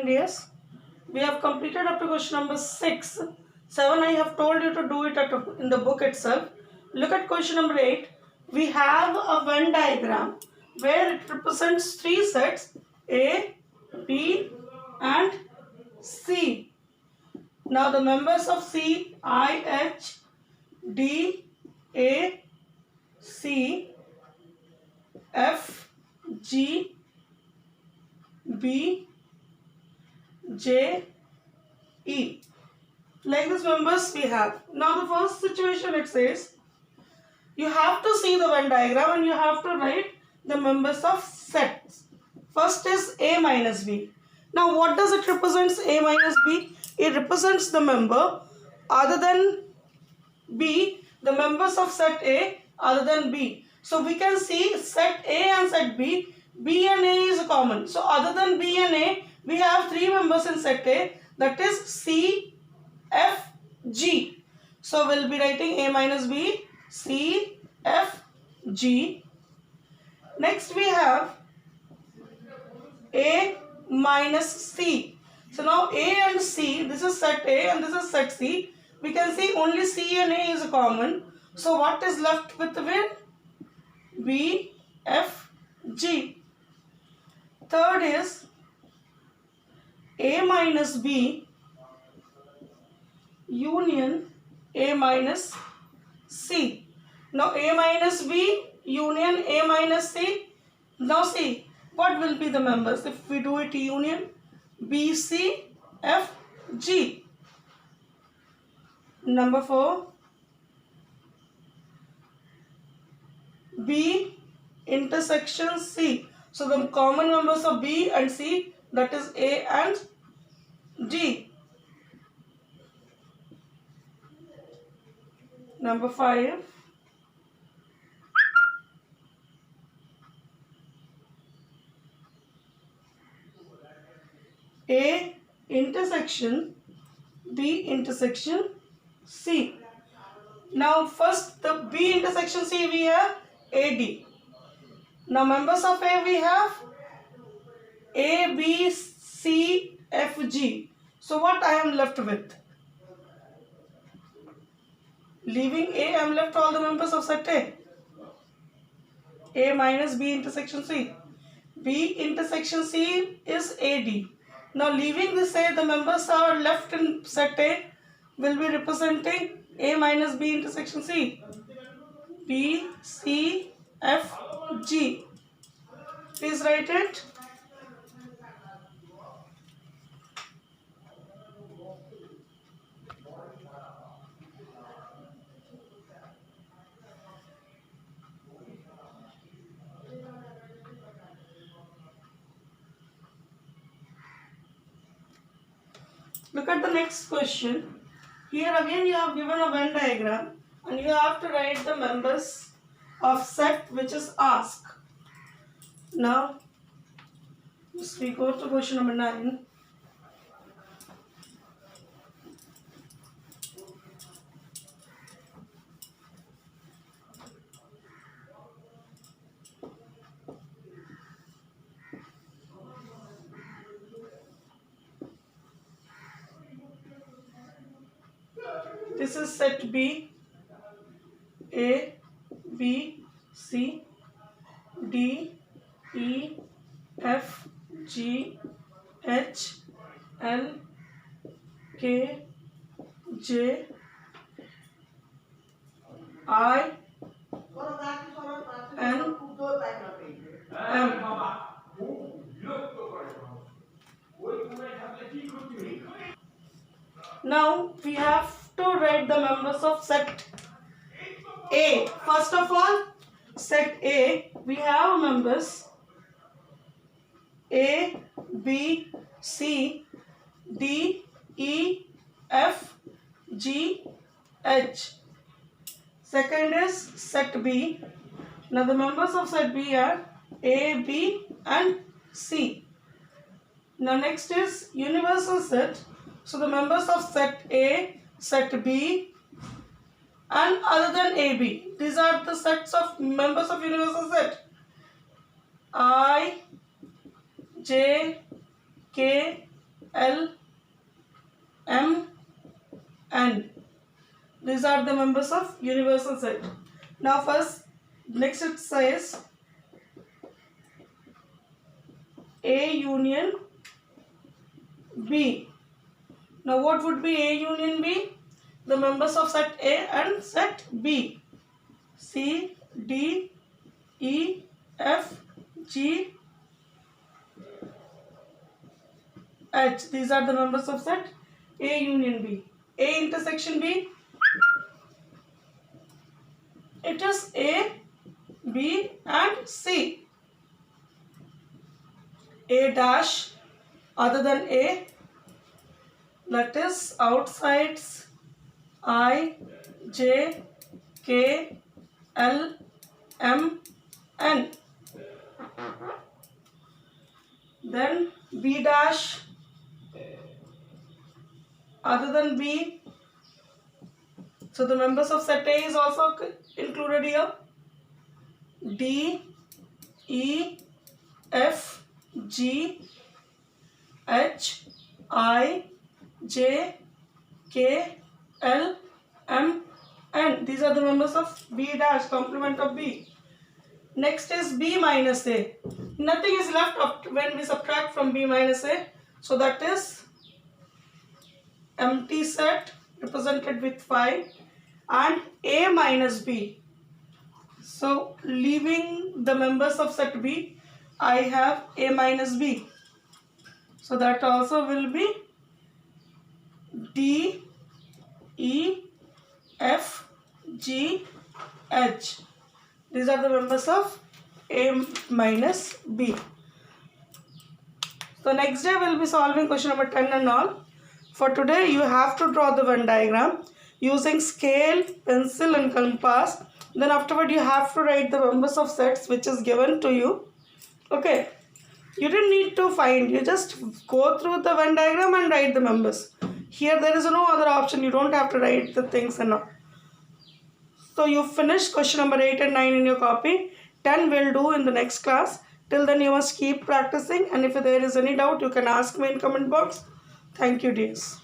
and yes, we have completed up to question number 6. 7 I have told you to do it in the book itself. Look at question number 8. We have a Venn diagram where it represents three sets A, B and C. Now the members of C, I, H, D, A, C, F, G, B, J, E. Like this members we have. Now the first situation it says, you have to see the Venn diagram and you have to write the members of sets. First is A minus B. Now what does it represent, A minus B? It represents the member other than B, the members of set A other than B. So we can see set A and set B, B and A is common. So other than B and A, we have three members in set A, that is C, F, G. So we'll be writing A minus B, C, F, G. Next we have A minus C. So now A and C, this is set A and this is set C. We can see only C and A is common. So what is left with B, F, G. Third is A minus B union A minus C. Now A minus B union A minus C. Now see what will be the members if we do it union B, C, F, G. Number 4, B intersection C. So the common members of B and C, that is A and G. Number 5, A intersection B intersection C. Now first the B intersection C we have AD. Now members of A we have A, B, C, F, G. So what I am left with? Leaving A, I am left all the members of set A. A minus B intersection C. B intersection C is AD. Now leaving this A, the members are left in set A will be representing A minus B intersection C. B, C, F, G. Please write it. Look at the next question. Here again you have given a Venn diagram and you have to write the members of set which is asked. Now, we go to question number 9. This is set B, A, B, C, D, E, F, G, H, L, K, J, I, N, M. Now we have to write the members of set A. First of all, set A, we have members A, B, C, D, E, F, G, H. Second is set B. Now the members of set B are A, B and C. Now next is universal set. So the members of set A, set B and other than AB. These are the sets of members of universal set. I, J, K, L, M, N. These are the members of universal set. Now first, next it says A union B. Now what would be A union B? The members of set A and set B. C, D, E, F, G, H. These are the members of set A union B. A intersection B. It is A, B and C. A dash other than A, that is outsides I, J, K, L, M, N. Then B dash other than B. So the members of set A is also included here. D, E, F, G, H, I, J, K, L, M, N. These are the members of B dash, complement of B. Next is B minus A. Nothing is left when we subtract from B minus A. So that is empty set represented with 5 and A minus B. So leaving the members of set B, I have A minus B. So that also will be D, E, F, G, H. These are the members of A minus B. So next day we will be solving question number 10 and all. For today you have to draw the Venn diagram using scale, pencil and compass. Then afterward you have to write the members of sets which is given to you. Okay. You didn't need to find. You just go through the Venn diagram and write the members. Here there is no other option. You don't have to write the things and all. So you finished question number 8 and 9 in your copy. 10 will do in the next class. Till then you must keep practicing, and if there is any doubt you can ask me in comment box. Thank you dears.